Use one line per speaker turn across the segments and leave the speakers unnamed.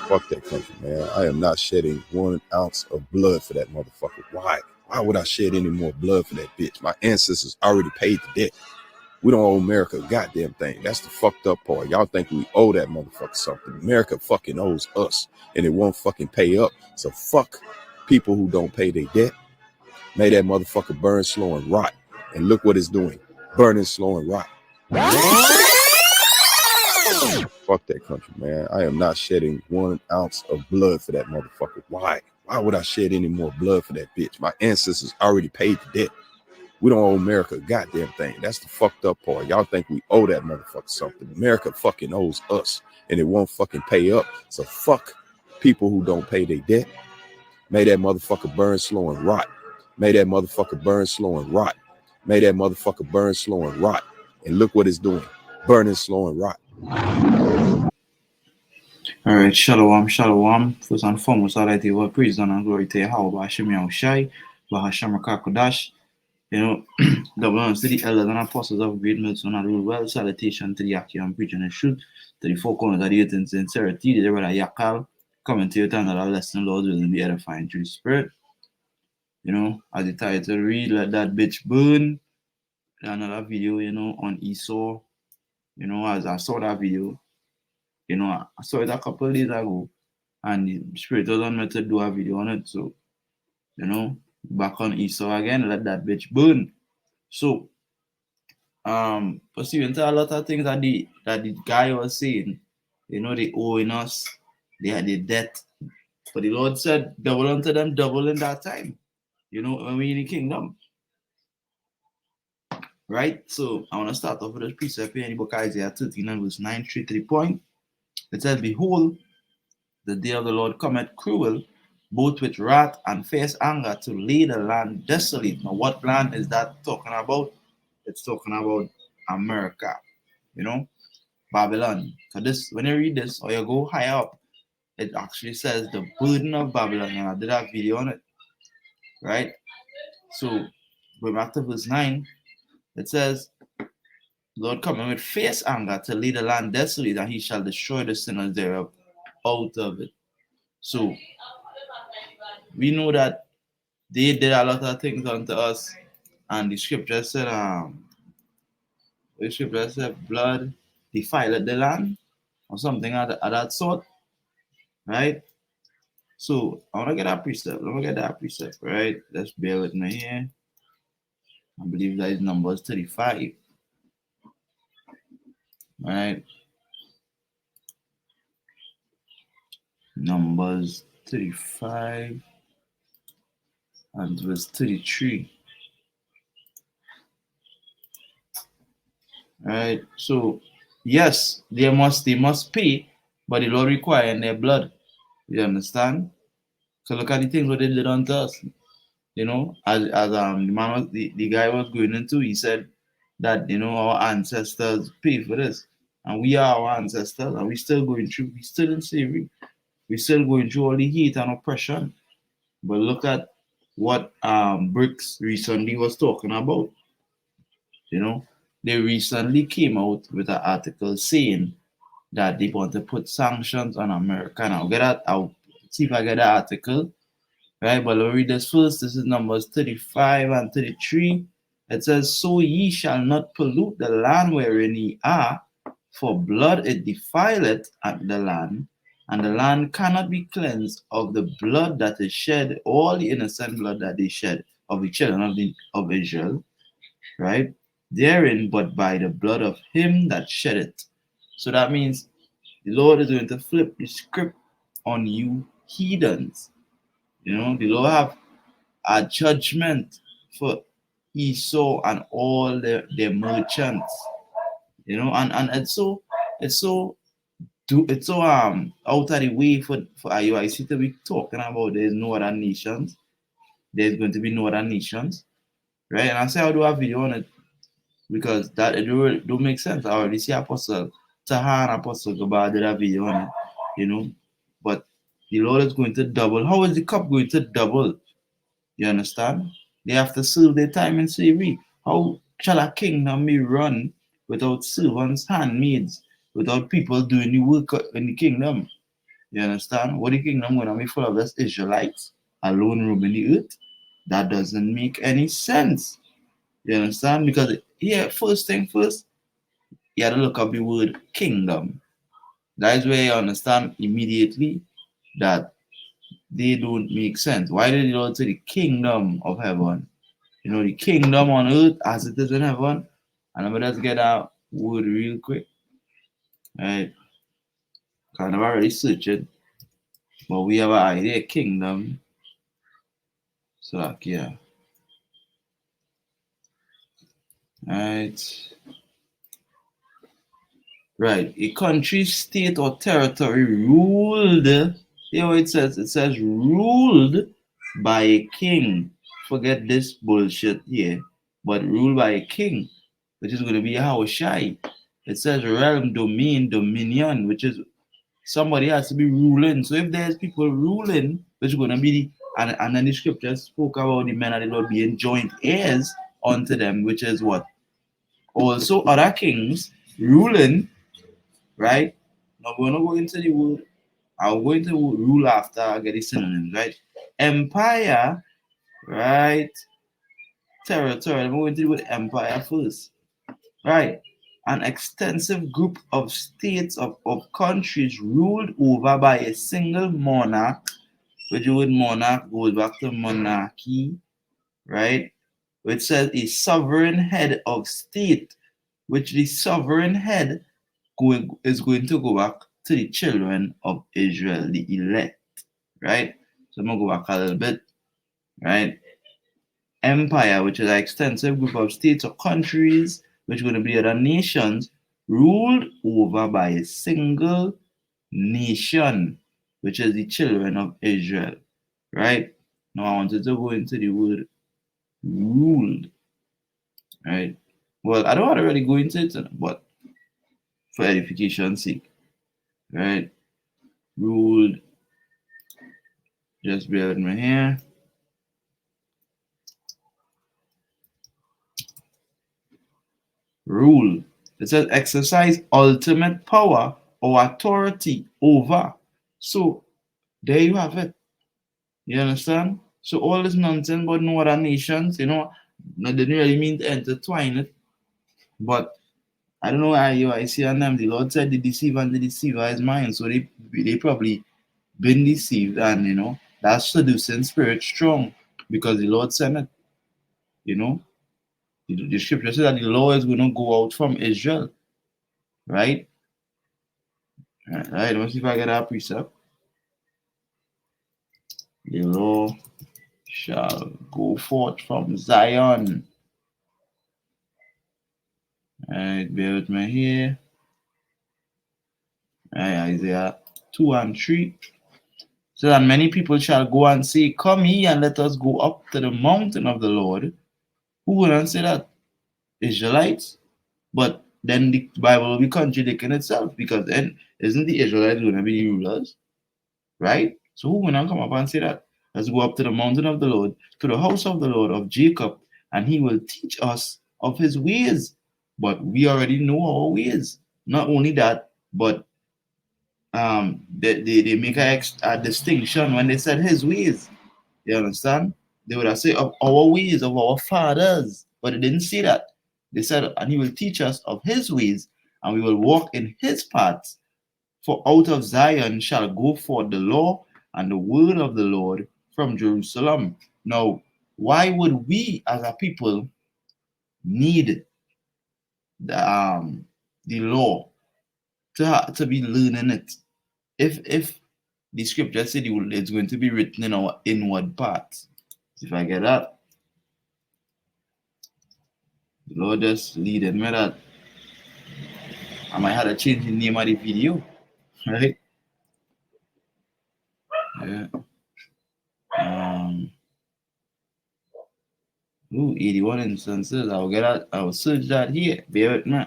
Fuck that country, man. I am not shedding 1 ounce of blood for that motherfucker. Why? Why would I shed any more blood for that bitch? My ancestors already paid the debt. We don't owe America a goddamn thing. That's the fucked up part. Y'all think we owe that motherfucker something. America fucking owes us, and it won't fucking pay up. So fuck people who don't pay their debt. May that motherfucker burn, slow, and rot. And look what it's doing. Burning, slow, and rot. Fuck that country, man. I am not shedding 1 ounce of blood for that motherfucker. Why? Why would I shed any more blood for that bitch? My ancestors already paid the debt. We don't owe America a goddamn thing. That's the fucked up part. Y'all think we owe that motherfucker something. America fucking owes us, and it won't fucking pay up. So fuck people who don't pay their debt. May that motherfucker burn, slow, and rot. May that motherfucker burn, slow, and rot. May that motherfucker burn, slow, and rot. And look what it's doing. Burning, slow, and rot.
All right, shalom. First and foremost, I'd like to give all praise and glory to Yahweh, Hashem Yahushai, Bahasham Rakakodash. You know, double honors to the elders and apostles of great milestone and rule well. Salutation to the accurate and preaching and truth, to the four corners of the earth in sincerity, to the brother Yakal, coming to you to another lesson, Lord, will be edifying through the Spirit. You know, as the title read, let that bitch burn. Another video, you know, on Esau. You know, as I saw that video, you know, I saw it a couple of days ago, and the Spirit was on me to do a video on it. So, you know, back on Esau again, let that bitch burn. So, pursuant to a lot of things that the guy was saying, you know, they owing us, they had the debt. But the Lord said, double unto them, double in that time. You know, when we in the kingdom. Right? So I want to start off with a precept here in the book of Isaiah 13 and verse 9, 3 point. It says, behold, the day of the Lord cometh cruel, both with wrath and fierce anger, to lay the land desolate. Now, what land is that talking about? It's talking about America, you know, Babylon. So this, when you read this, or you go higher up, it actually says the burden of Babylon, and I did a video on it, right? So, going back to verse 9, it says, Lord coming with fierce anger to lead the land desolate, and he shall destroy the sinners thereof out of it. So, we know that they did a lot of things unto us, and the scripture said, blood defiled the land, or something of that sort, right? So, I want to get that precept. Let me get that precept, right? Let's bear with me here. I believe that is Numbers 35. Right? Numbers 35 and verse 33. Right? So, yes, they must pay, but the Lord requires their blood. You understand? So look at the things what they did unto us. You know, as the guy was going into, he said that, you know, our ancestors pay for this, and we are our ancestors, and we still going through, we still in slavery, we still going through all the heat and oppression. But look at what Bricks recently was talking about. You know, they recently came out with an article saying that they want to put sanctions on America. And I'll see if I get the article. Right, but let me read this first. This is Numbers 35 and 33. It says, so ye shall not pollute the land wherein ye are, for blood it defileth at the land, and the land cannot be cleansed of the blood that is shed, all the innocent blood that they shed of the children of Israel, right? Therein, but by the blood of him that shed it. So that means the Lord is going to flip the script on you heathens. You know, the Lord have a judgment for Esau and all their merchants. You know, and it's so out of the way for IUIC to be talking about there's no other nations. There's going to be no other nations, right? And I say I'll do a video on it because that it don't make sense. I already see Apostle Taha and Apostle Gaba did a video on it, you know. But the Lord is going to double. How is the cup going to double? You understand? They have to serve their time in slavery. How shall a kingdom be run without servants, handmaids, without people doing the work in the kingdom. You understand? What the kingdom gonna be full of us Israelites alone roaming the earth? That doesn't make any sense. You understand? Because here, first thing first, you have to look up the word kingdom. That is where you understand immediately that they don't make sense. Why did the Lord say the kingdom of heaven? You know, the kingdom on earth as it is in heaven. And I'm gonna just get that word real quick. Right? Kind of already searched it. But we have an idea kingdom. So like yeah. Right. Right. A country, state, or territory ruled. Here it says. It says ruled by a king. Forget this bullshit here. But ruled by a king, which is going to be a Hawashai. It says realm, domain, dominion, which is somebody has to be ruling. So if there's people ruling, which is going to be and then the scripture spoke about the men of the Lord being joint heirs unto them, which is what? Also other kings ruling, right? Now we're gonna go into the word. I'll go into rule after I get the synonyms, right? Empire, right? Territory. I'm going to do with empire first, right? An extensive group of states of countries ruled over by a single monarch, which the word monarch goes back to monarchy, right? Which says a sovereign head of state, which the sovereign head is going to go back to the children of Israel, the elect, right? So I'm gonna go back a little bit, right? Empire, which is an extensive group of states or countries, which are going to be other nations, ruled over by a single nation, which is the children of Israel, right? Now I wanted to go into the word ruled, right? Well, I don't want to really go into it, but for edification's sake, right? Ruled, just bear with me here. Rule. It says exercise ultimate power or authority over. So there you have it. You understand? So all this nonsense about no other nations, they didn't really mean to intertwine it. But I don't know why I see on them. The Lord said the deceiver and the deceiver is mine. So they probably been deceived, and that seducing spirit strong because the Lord sent it. You know, the scripture says that the law is going to go out from Israel, right? All right, let's see if I get that precept. The law shall go forth from Zion. All right, bear with me here. All right, Isaiah 2 and 3. So that many people shall go and say, come ye and let us go up to the mountain of the Lord. Who wouldn't say that? Israelites. But then the Bible will be contradicting itself because then isn't the Israelites going to be the rulers? Right? So who will not come up and say that? Let's go up to the mountain of the Lord, to the house of the Lord of Jacob, and he will teach us of his ways. But we already know our ways. Not only that, but they make a distinction when they said his ways. You understand? They would have said of our ways, of our fathers, but they didn't say that. They said, and he will teach us of his ways, and we will walk in his paths. For out of Zion shall go forth the law and the word of the Lord from Jerusalem. Now, why would we as a people need the law to be learning it? If the scripture said it's going to be written in our inward parts. If I get that, the Lord just leading me that I might have to change the name of the video, right? Yeah. 81 instances. I'll get that. I'll search that here. Bear with me.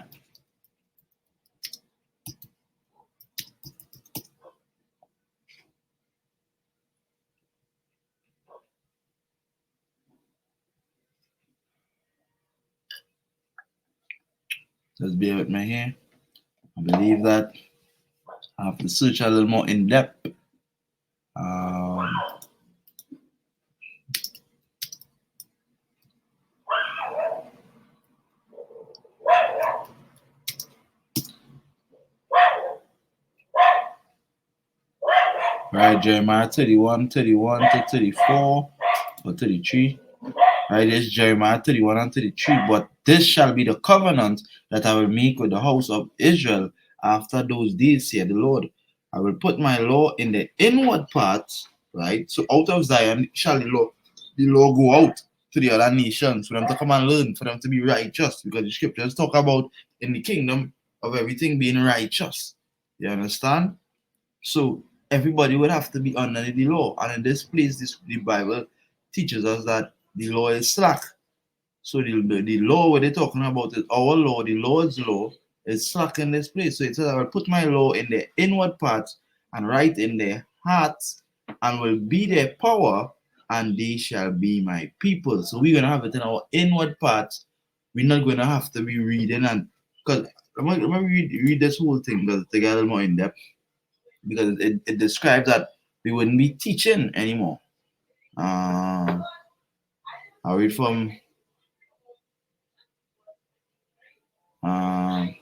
Just bear with me here. I believe that I have to search a little more in depth. Um, right, Jeremiah 31, 31 to 34 or 33. Right, it's Jeremiah 31 and 33. But this shall be the covenant that I will make with the house of Israel after those days, saith the Lord. I will put my law in the inward parts, right? So out of Zion shall the law go out to the other nations for them to come and learn, for them to be righteous, because the scriptures talk about in the kingdom of everything being righteous. You understand? So everybody would have to be under the law. And in this place, the Bible teaches us that the law is slack. So the law what they're talking about is our law, the Lord's law is slack in this place. So it says, I will put my law in the inward parts and write in their hearts and will be their power, and they shall be my people. So we're gonna have it in our inward parts. We're not gonna have to be reading and because let me read this whole thing because to get a little more in depth because it describes that we wouldn't be teaching anymore. I read from I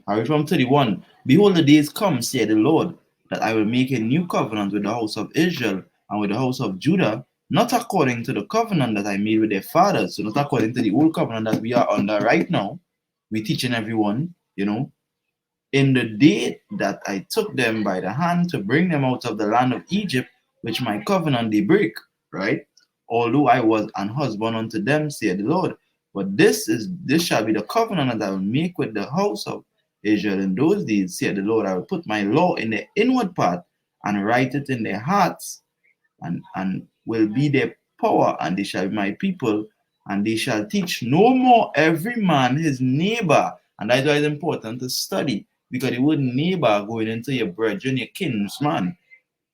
read from 31. Behold, the days come, saith the Lord, that I will make a new covenant with the house of Israel and with the house of Judah, not according to the covenant that I made with their fathers, so not according to the old covenant that we are under right now. We're teaching everyone, in the day that I took them by the hand to bring them out of the land of Egypt, which my covenant they break, right? Although I was an husband unto them, said the Lord. But this shall be the covenant that I will make with the house of Israel in those days, said the Lord. I will put my law in the inward part and write it in their hearts, and will be their power, and they shall be my people, and they shall teach no more every man his neighbor. And that's why it's important to study, because the word neighbor going into your brethren, your kinsman,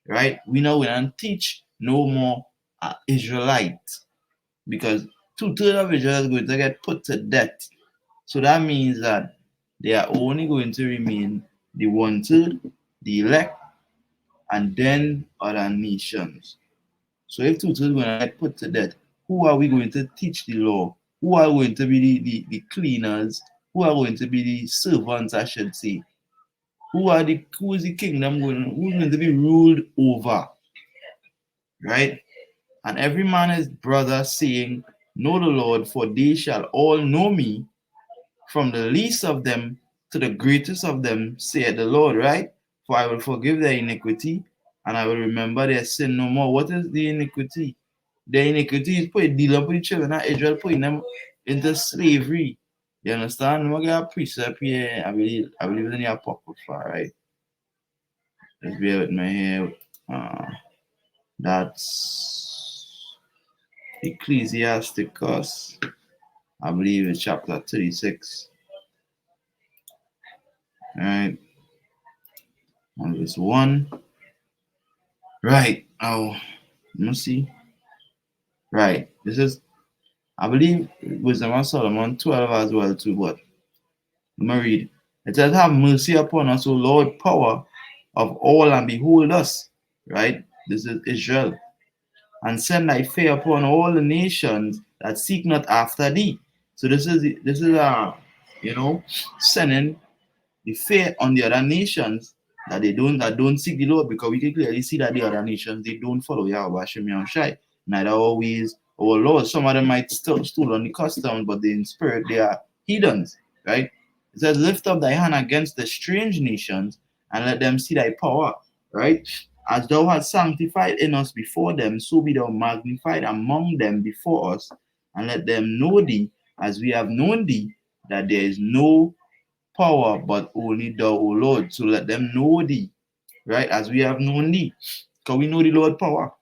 right? We know we don't teach no more Israelite, because 2/3 of Israel is going to get put to death. So that means that they are only going to remain the 1/3, the elect, and then other nations. So if 2/3 going to get put to death, who are we going to teach the law? Who are going to be the cleaners? Who are going to be the servants, I should say? Who is the kingdom who's going to be ruled over? Right? And every man is brother, saying, Know the Lord, for they shall all know me, from the least of them to the greatest of them, saith the Lord, right? For I will forgive their iniquity, and I will remember their sin no more. What is the iniquity? The iniquity is dealing with the children of Israel, putting them into slavery. You understand? I'm gonna get a precept here. I believe in the Apocrypha, right? Let's bear with me here. That's Ecclesiasticus. I believe it's chapter 36. Right. And verse 1. Right. Oh, let me see. Right. This is, I believe, Wisdom of Solomon 12 as well, too. But let me read. It says, Have mercy upon us, O Lord, power of all, and behold us. Right. This is Israel. And send thy fear upon all the nations that seek not after thee. So this is sending the fear on the other nations that don't seek the Lord, because we can clearly see that the other nations they don't follow Yahweh Hashem Yahushai. Neither always our Lord. Some of them might still stool on the customs, but in spirit they are heathens, right? It says, Lift up thy hand against the strange nations and let them see thy power, right? As thou hast sanctified in us before them, so be thou magnified among them before us, and let them know thee as we have known thee, that there is no power but only thou, O Lord. So let them know thee, right? As we have known thee. Because we know the Lord power,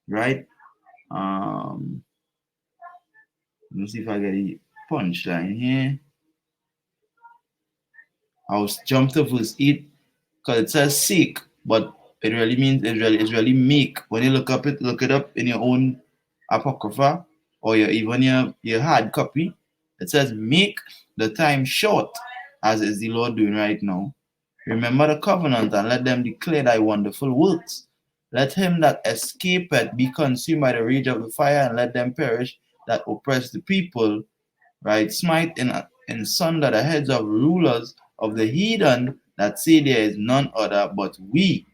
right? Let me see if I get the punchline here. I'll jump to verse 8 because it says seek, but it really means it's really make. When you look it up in your own apocrypha or even your hard copy, It says, make the time short, as is the Lord doing right now. Remember the covenant and let them declare thy wonderful works. Let him that escapeth be consumed by the rage of the fire, and let them perish that oppress the people. Right? Smite in sunder the heads of rulers of the heathen that say there is none other but we.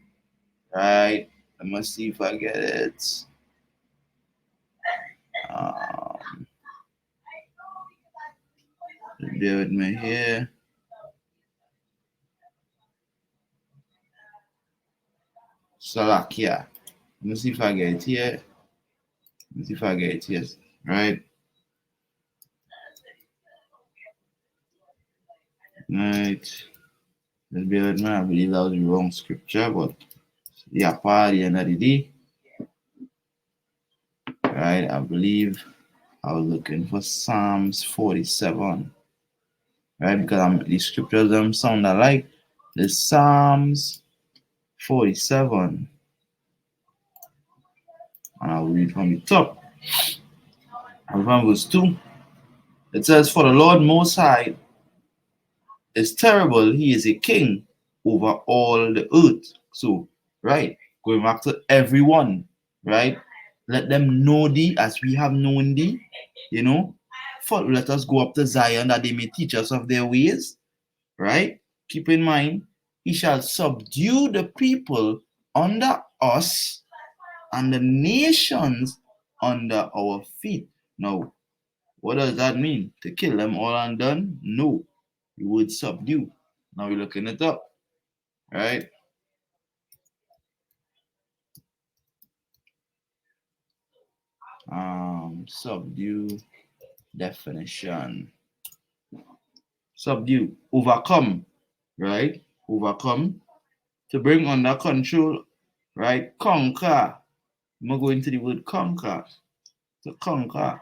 Right? Let me see if I get it. Bear with me here. Salakia. Let me see if I get it here. Let me see if I get it here. Right? Right. Let's bear with me. I believe that was the wrong scripture, but yeah, part the end of the day. Right? I believe I was looking for Psalms 47. Right? Because the scriptures them sound alike. The Psalms 47. And I'll read from the top. And from verse 2. It says, for the Lord Most High is terrible. He is a king over all the earth. So, right, going back to everyone, right? Let them know thee as we have known thee, you know. For let us go up to Zion that they may teach us of their ways, right? Keep in mind, he shall subdue the people under us and the nations under our feet. Now, what does that mean? To kill them all and done? No. You would subdue. Now we're looking it up, right? Subdue definition. Subdue, overcome, right? Overcome, to bring under control, right? Conquer. I'm going to go into the word conquer. To conquer,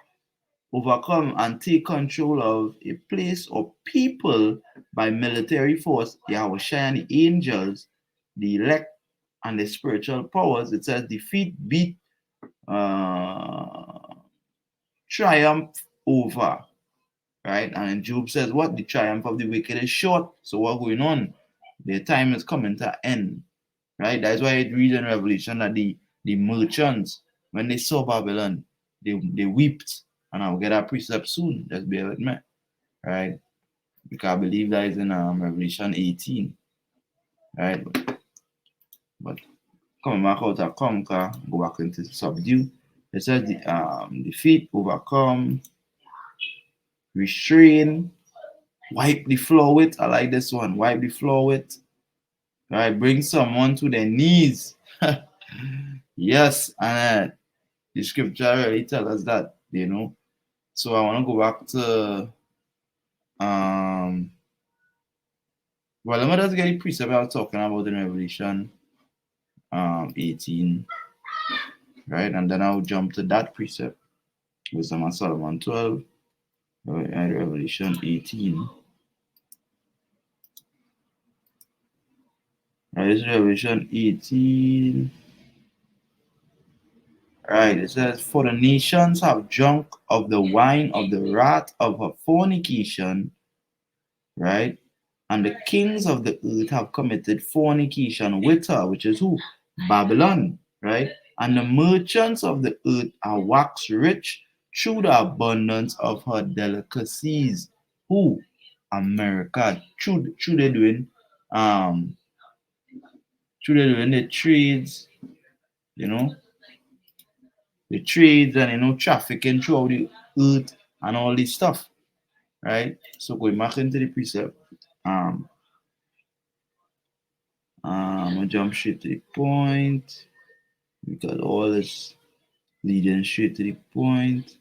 overcome, and take control of a place or people by military force. Yahweh and the angels, the elect, and the spiritual powers. It says defeat, beat, triumph over, right? And Job says, what? The triumph of the wicked is short. So what's going on? Their time is coming to end, right? That's why it reads in Revelation that the merchants, when they saw Babylon, they wept. And I'll get that precept soon. Just bear with me, right? Because I believe that is in Revelation 18, right? But coming back out of conquer, go back into subdue. It says defeat, overcome, restrain, wipe the floor with. I like this one. Wipe the floor with. Right, bring someone to their knees. Yes, and the scripture really tells us that, you know. So I want to go back to well, let me just get the precept I was talking about in Revelation 18, right? And then I'll jump to that precept. Wisdom of Solomon 12, and Revelation 18. Right, this is Revelation 18. Right, it says, for the nations have drunk of the wine of the wrath of her fornication, right? And the kings of the earth have committed fornication with her, which is who? Babylon, right? And the merchants of the earth are waxed rich through the abundance of her delicacies. Who? America. Through they doing the trades, you know, the trades and trafficking throughout the earth and all this stuff, right? So going back into the precept, I'm gonna jump straight to the point because all this leading straight to the point.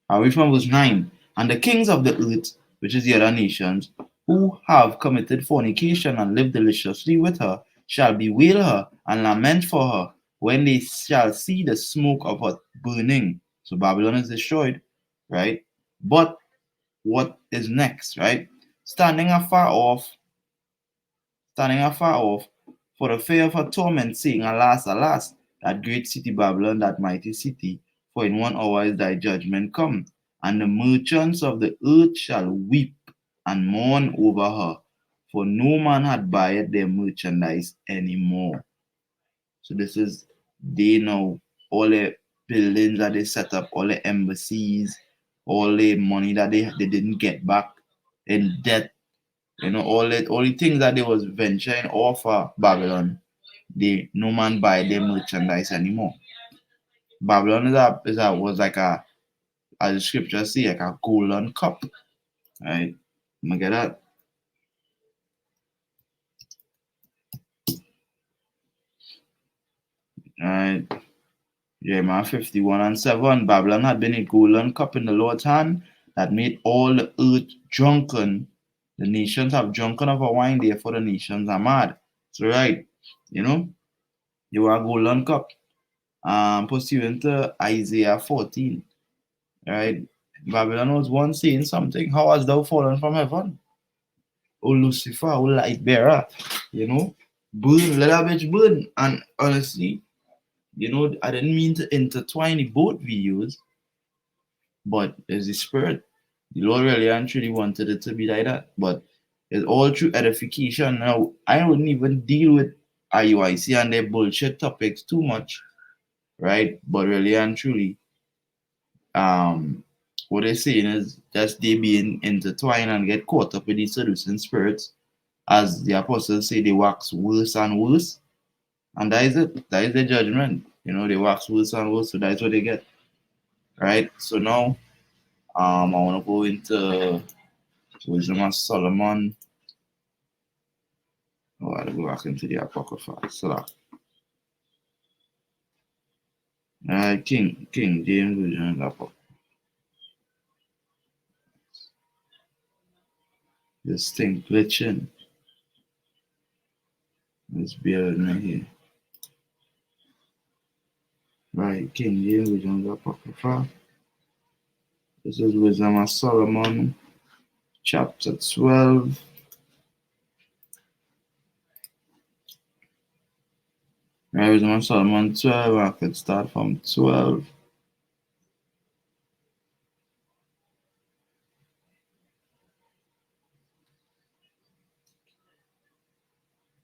I read from verse 9. And the kings of the earth, which is the other nations, who have committed fornication and lived deliciously with her, shall bewail her and lament for her when they shall see the smoke of her burning. So Babylon is destroyed, right? But what is next, right? Standing afar off, for the fear of her torment, saying, alas, alas, that great city Babylon, that mighty city, for in 1 hour is thy judgment come. And the merchants of the earth shall weep and mourn over her, for no man had buyed their merchandise anymore. So this is they know all the buildings that they set up, all the embassies, all the money that they didn't get back in debt, all the things that they was venturing off of Babylon, they no man buy their merchandise anymore. Babylon was like as the scripture say, like a golden cup. Right? Look at that. Right. Jeremiah 51:7. Babylon had been a golden cup in the Lord's hand that made all the earth drunken. The nations have drunken of a wine, therefore the nations are mad. So right, you were a golden cup. Pursuant to Isaiah 14. Right? Babylon was once saying something. How hast thou fallen from heaven? O Lucifer, O light bearer, burn, let that bitch burn. And honestly, I didn't mean to intertwine the both videos, but there's the spirit. The Lord really and truly wanted it to be like that. But it's all through edification. Now, I wouldn't even deal with IUIC and their bullshit topics too much, right? But really and truly, what they're saying is just they being intertwined and get caught up with these seducing spirits. As the apostles say, they wax worse and worse. And that is it. That is the judgment. They wax worse and worse, so that's what they get. Right? So now I want to go into Wisdom of Solomon. Oh, I'll go back into the Apocrypha. So King James Version of the Apocrypha. This thing glitching. Let's bear with me here. Right, King James Version of the Apocrypha. This is Wisdom of Solomon, chapter 12. Right, Wisdom of Solomon 12. I could start from 12.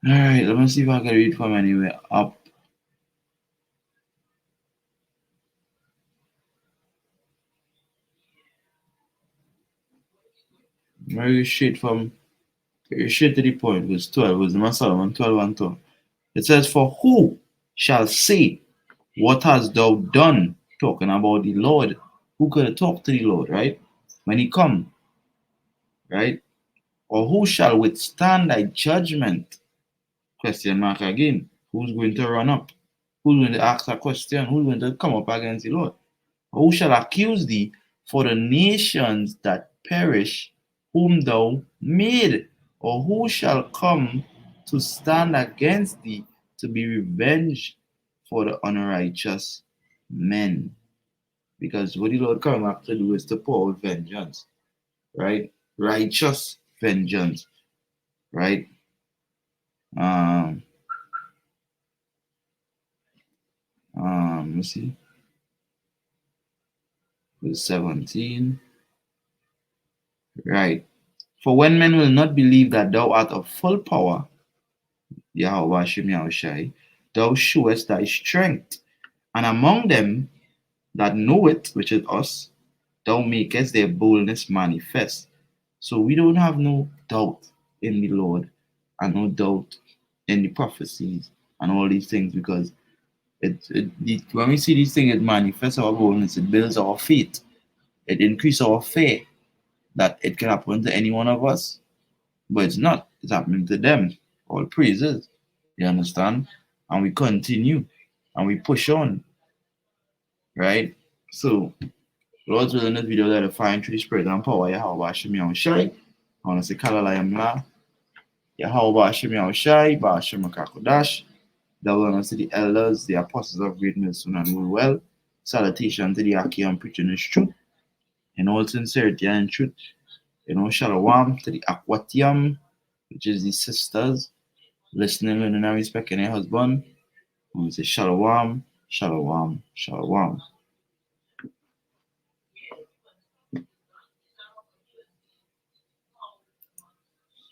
Alright, let me see if I can read from anywhere up. Very straight to the point, verse 12, Wisdom of Solomon 12:12. It says, for who shall say, what hast thou done? Talking about the Lord. Who could talk to the Lord, right? When he come, right? Or who shall withstand thy judgment? Question mark again. Who's going to run up? Who's going to ask a question? Who's going to come up against the Lord? Or who shall accuse thee for the nations that perish, whom thou made? Or who shall come to stand against thee to be revenged for the unrighteous men? Because what the Lord coming back to do is to pour out vengeance, right? Righteous vengeance, right? Let's see. Verse 17. Right. For when men will not believe that thou art of full power, Yahweh Hashem Yahushai, thou showest thy strength. And among them that know it, which is us, thou makest their boldness manifest. So we don't have no doubt in the Lord and no doubt in the prophecies and all these things, because when we see these things, it manifests our boldness, it builds our faith, it increases our faith that it can happen to any one of us, but it's not. It's happening to them. All praises. You understand? And we continue and we push on. Right? So, Lord's will in this video that I find through the spirit and power. Yahweh Hashem Yahushai. I want to say Kalala Yamla. Yahweh Hashem Yahushai. Ba Hashem Akakodash. Double honor to the elders, the apostles of great medicine and rule well. Salutation to the Aki and preaching his truth in all sincerity and truth. Shalom to the Akwatiam, which is the sisters listening, learning, and respecting their husband. And we say Shalom, Shalom, Shalom.